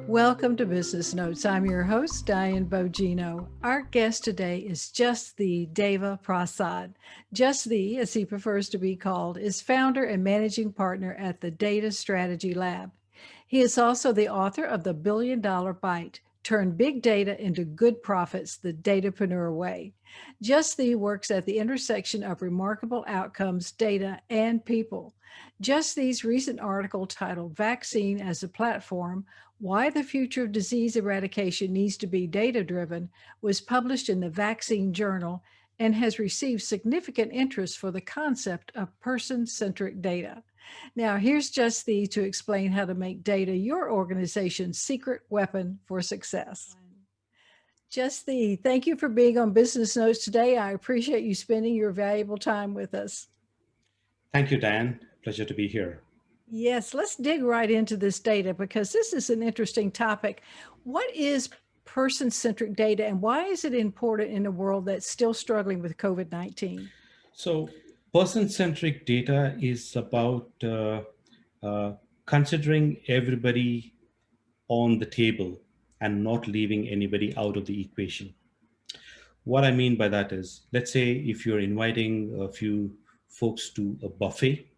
Welcome to Business Notes. I'm your host, Diane Bogino. Our guest today is Justhy Deva Prasad. Justhy, as he prefers to be called, is founder and managing partner at the Data Strategy Lab. He is also the author of The $1 Billion Bite, Turn Big Data into Good Profits, the Datapreneur Way. Justhy works at the intersection of remarkable outcomes, data, and people. Justhy's recent article titled Vaccine as a Platform, Why the Future of Disease Eradication Needs to be Data-Driven was published in the Vaccine Journal and has received significant interest for the concept of person-centric data. Now, here's Justhy to explain how to make data your organization's secret weapon for success. Justhy, thank you for being on Business Notes today. I appreciate you spending your valuable time with us. Thank you, Diane. Pleasure to be here. Yes, let's dig right into this data because this is an interesting topic. What is person-centric data and why is it important in a world that's still struggling with COVID-19? So, person-centric data is about uh, considering everybody on the table and not leaving anybody out of the equation. What I mean by that is, let's say if you're inviting a few folks to a buffet,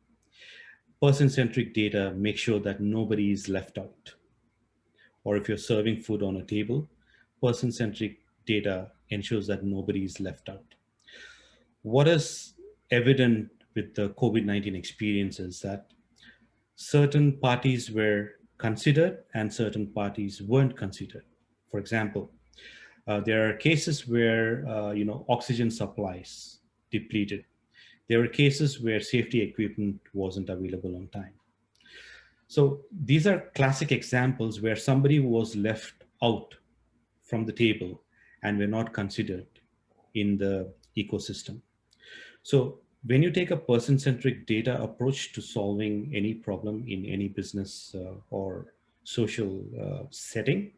person-centric data make sure that nobody is left out. Or if you're serving food on a table, person-centric data ensures that nobody is left out. What is evident with the COVID-19 experience is that certain parties were considered and certain parties weren't considered. For example, there are cases where oxygen supplies depleted. There were cases where safety equipment wasn't available on time. So these are classic examples where somebody was left out from the table and were not considered in the ecosystem. So when you take a person-centric data approach to solving any problem in any business or social setting,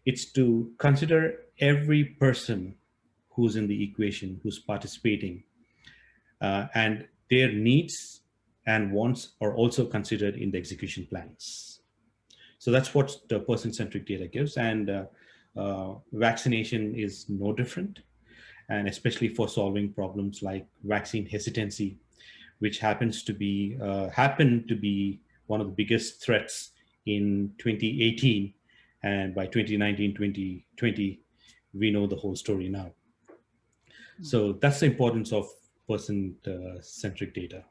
it's to consider every person who's in the equation, who's participating, and their needs and wants are also considered in the execution plans. So that's what the person-centric data gives, and vaccination is no different, and especially for solving problems like vaccine hesitancy, which happened to be one of the biggest threats in 2018, and by 2019, 2020, we know the whole story now. So that's the importance of person-centric data.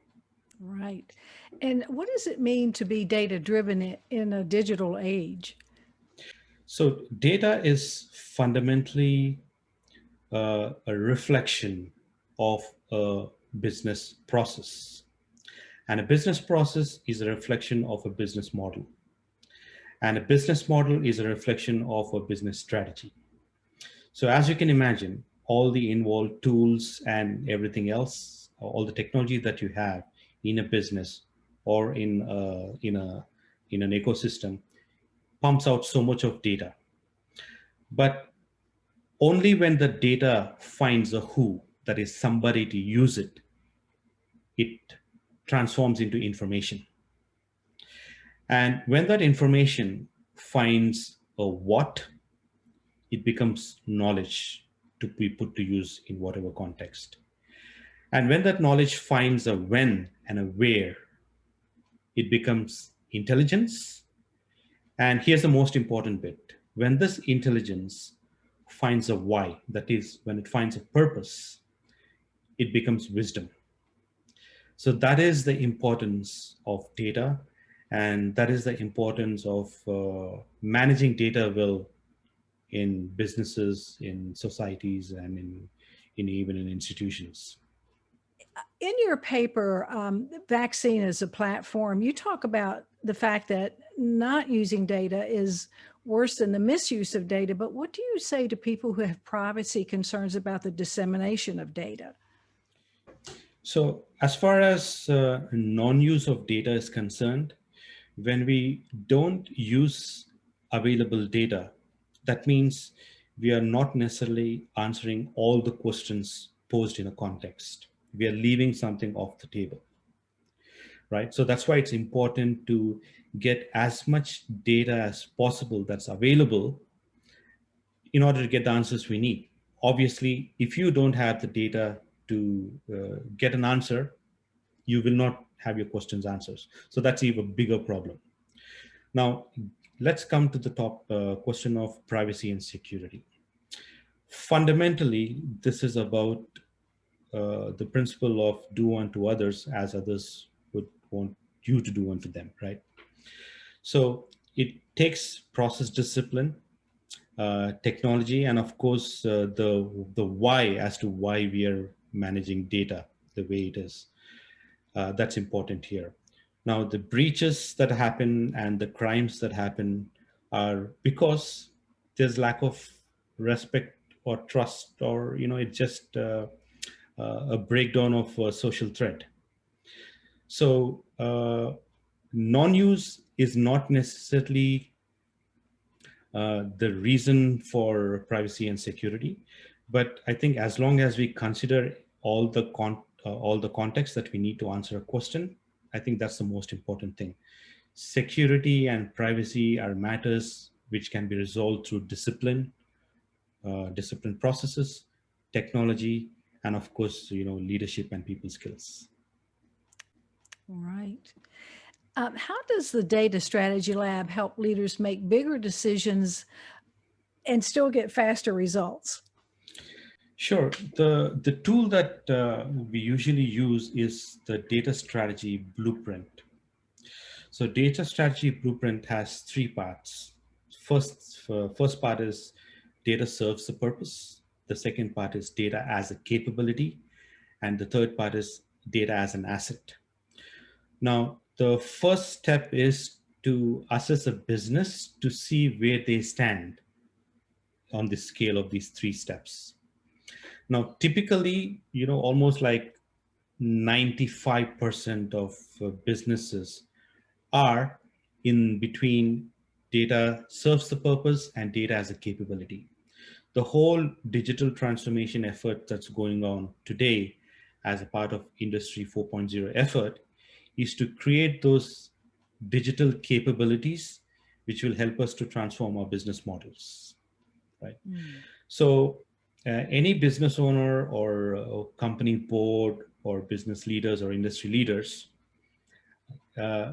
Right. And what does it mean to be data-driven in a digital age? So data is fundamentally a reflection of a business process. And a business process is a reflection of a business model. And a business model is a reflection of a business strategy. So as you can imagine, all the involved tools and everything else, all the technology that you have in a business or in an ecosystem pumps out so much of data. But only when the data finds a who, that is somebody to use it, it transforms into information. And when that information finds a what, it becomes knowledge to be put to use in whatever context. And when that knowledge finds a when and a where, it becomes intelligence. And here's the most important bit. When this intelligence finds a why, that is, when it finds a purpose, it becomes wisdom. So that is the importance of data, and that is the importance of managing data well in businesses, in societies, and even in institutions. In your paper, Vaccine as a Platform, you talk about the fact that not using data is worse than the misuse of data. But what do you say to people who have privacy concerns about the dissemination of data? So as far as non-use of data is concerned, when we don't use available data, that means we are not necessarily answering all the questions posed in a context. We are leaving something off the table. right? So that's why it's important to get as much data as possible that's available in order to get the answers we need. Obviously, if you don't have the data to get an answer, you will not have your questions answers. So that's even bigger problem. Now, let's come to the top question of privacy and security. Fundamentally, this is about the principle of do unto others as others would want you to do unto them, right? So it takes process discipline, technology, and of course the why as to why we are managing data the way it is. That's important here. Now, the breaches that happen and the crimes that happen are because there's lack of respect or trust, or it's just a breakdown of social thread. So non-use is not necessarily the reason for privacy and security, but I think as long as we consider all the context that we need to answer a question, I think that's the most important thing. Security and privacy are matters which can be resolved through discipline, discipline processes, technology, and of course, leadership and people skills. Right. How does the Data Strategy Lab help leaders make bigger decisions and still get faster results? Sure. The tool that we usually use is the data strategy blueprint. So data strategy blueprint has three parts. First part is data serves the purpose. The second part is data as a capability. And the third part is data as an asset. Now, the first step is to assess a business to see where they stand on the scale of these three steps. Now, typically, almost like 95% of businesses are in between data serves the purpose and data as a capability. The whole digital transformation effort that's going on today as a part of Industry 4.0 effort is to create those digital capabilities which will help us to transform our business models, right? Mm. So any business owner or company board or business leaders or industry leaders uh,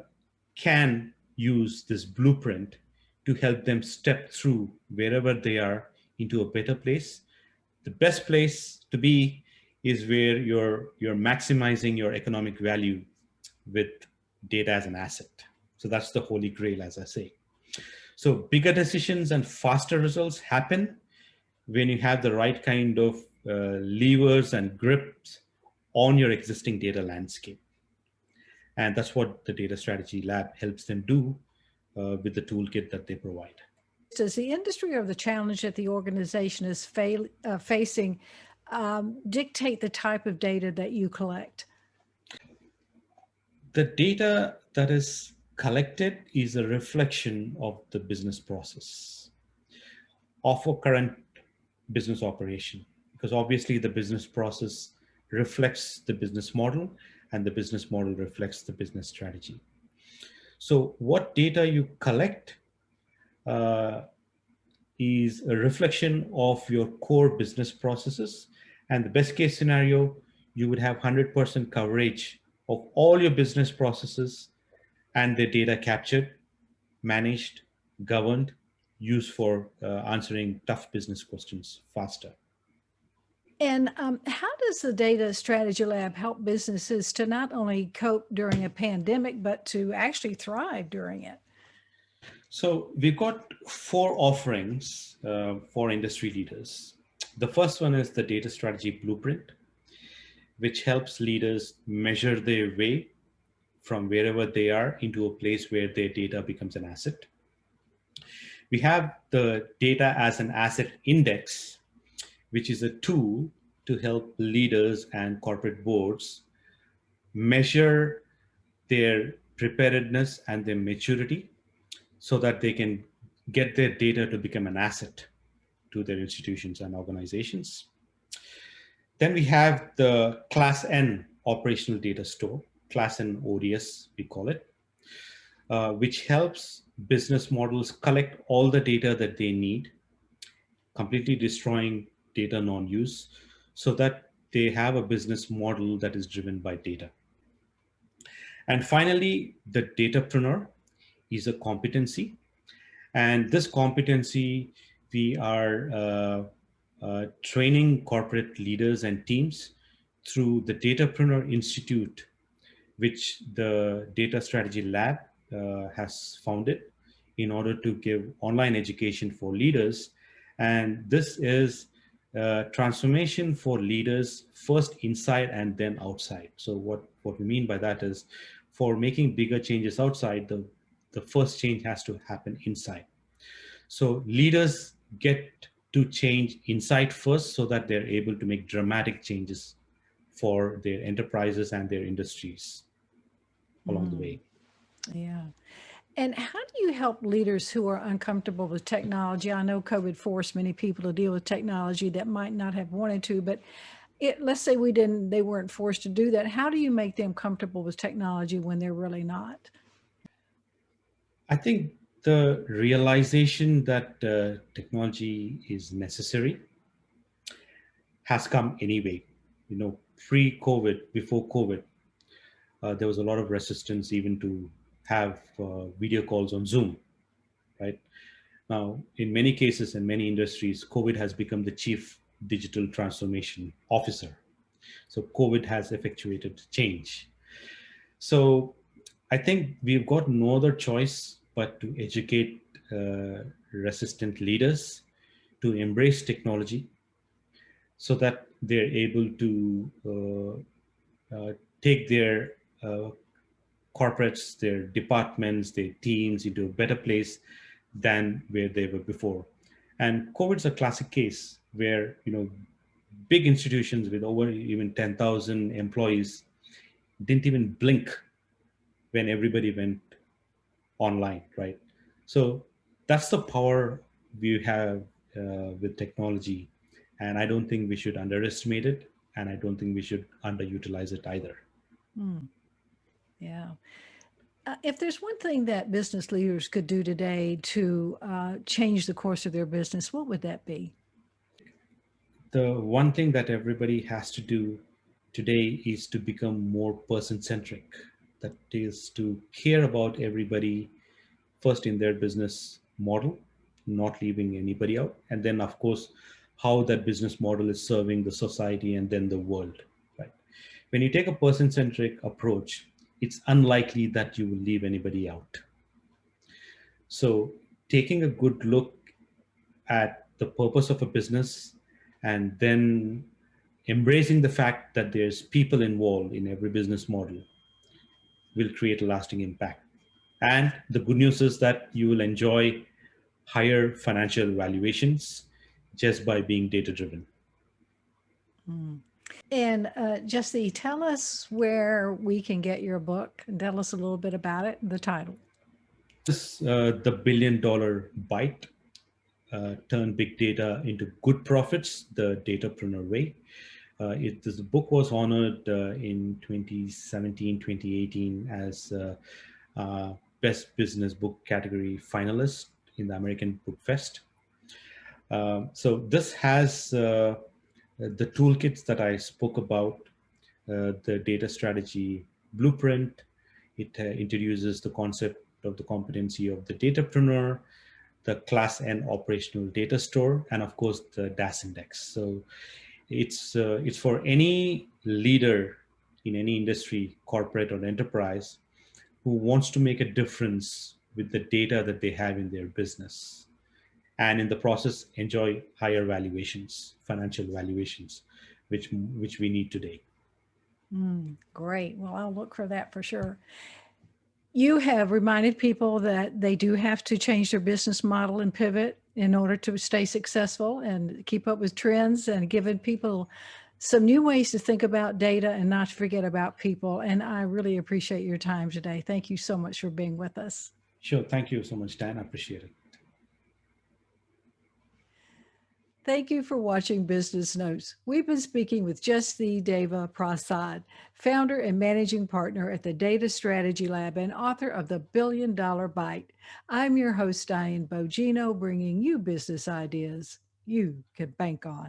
can use this blueprint to help them step through wherever they are into a better place. The best place to be is where you're maximizing your economic value with data as an asset. So that's the holy grail, as I say. So bigger decisions and faster results happen when you have the right kind of levers and grips on your existing data landscape. And that's what the Data Strategy Lab helps them do with the toolkit that they provide. Does the industry or the challenge that the organization is facing dictate the type of data that you collect? The data that is collected is a reflection of the business process of a current business operation, because obviously the business process reflects the business model and the business model reflects the business strategy. So what data you collect uh, is a reflection of your core business processes. And the best case scenario, you would have 100% coverage of all your business processes and their data captured, managed, governed, used for answering tough business questions faster. And how does the Data Strategy Lab help businesses to not only cope during a pandemic, but to actually thrive during it? So we've got four offerings for industry leaders. The first one is the data strategy blueprint, which helps leaders measure their way from wherever they are into a place where their data becomes an asset. We have the data as an asset index, which is a tool to help leaders and corporate boards measure their preparedness and their maturity so that they can get their data to become an asset to their institutions and organizations. Then we have the Class N operational data store, class and ODS, we call it, which helps business models collect all the data that they need, completely destroying data non-use, so that they have a business model that is driven by data. And finally, the datapreneur is a competency. And this competency, we are training corporate leaders and teams through the Datapreneur Institute, which the Data Strategy Lab has founded in order to give online education for leaders. And this is transformation for leaders, first inside and then outside. So what we mean by that is, for making bigger changes outside, the first change has to happen inside. So leaders get to change inside first so that they're able to make dramatic changes for their enterprises and their industries along the Mm, way. yeah. And how do you help leaders who are uncomfortable with technology? I know COVID forced many people to deal with technology that might not have wanted to, but let's say they weren't forced to do that. How do you make them comfortable with technology when they're really not? I think the realization that technology is necessary has come anyway. You know, pre-COVID, before COVID, there was a lot of resistance even to have video calls on Zoom, right? Now, in many cases and many industries, COVID has become the chief digital transformation officer. So COVID has effectuated change. So I think we've got no other choice but to educate resistant leaders to embrace technology so that they're able to take their uh, corporates, their departments, their teams into a better place than where they were before. And COVID's a classic case where, you know, big institutions with over even 10,000 employees didn't even blink when everybody went online, right? So that's the power we have with technology. And I don't think we should underestimate it. And I don't think we should underutilize it either. Mm, yeah. If there's one thing that business leaders could do today to change the course of their business, what would that be? The one thing that everybody has to do today is to become more person centric. That is to care about everybody first in their business model, not leaving anybody out. And then, of course, how that business model is serving the society and then the world. Right? When you take a person centric approach, it's unlikely that you will leave anybody out. So, taking a good look at the purpose of a business and then embracing the fact that there's people involved in every business model will create a lasting impact. And the good news is that you will enjoy higher financial valuations just by being data driven. Mm. And Justhy, tell us where we can get your book and tell us a little bit about it, the title. This the $1 billion bite, turn big data into good profits, the Datapreneur way. This book was honored in 2017, 2018 as Best Business Book category finalist in the American Book Fest. So this has the toolkits that I spoke about, the data strategy blueprint. It introduces the concept of the competency of the datapreneur, the class and operational data store, and of course the DAS index. So it's for any leader in any industry, corporate or enterprise, who wants to make a difference with the data that they have in their business, and in the process enjoy higher valuations, financial valuations, which we need today. Mm, great. Well, I'll look for that for sure. You have reminded people that they do have to change their business model and pivot in order to stay successful and keep up with trends, and given people some new ways to think about data and not to forget about people. And I really appreciate your time today. Thank you so much for being with us. Sure. Thank you so much, Dan. I appreciate it. Thank you for watching Business Notes. We've been speaking with Justhy Deva Prasad, founder and managing partner at the Data Strategy Lab and author of The Billion Dollar Bite. I'm your host, Diane Bogino, bringing you business ideas you can bank on.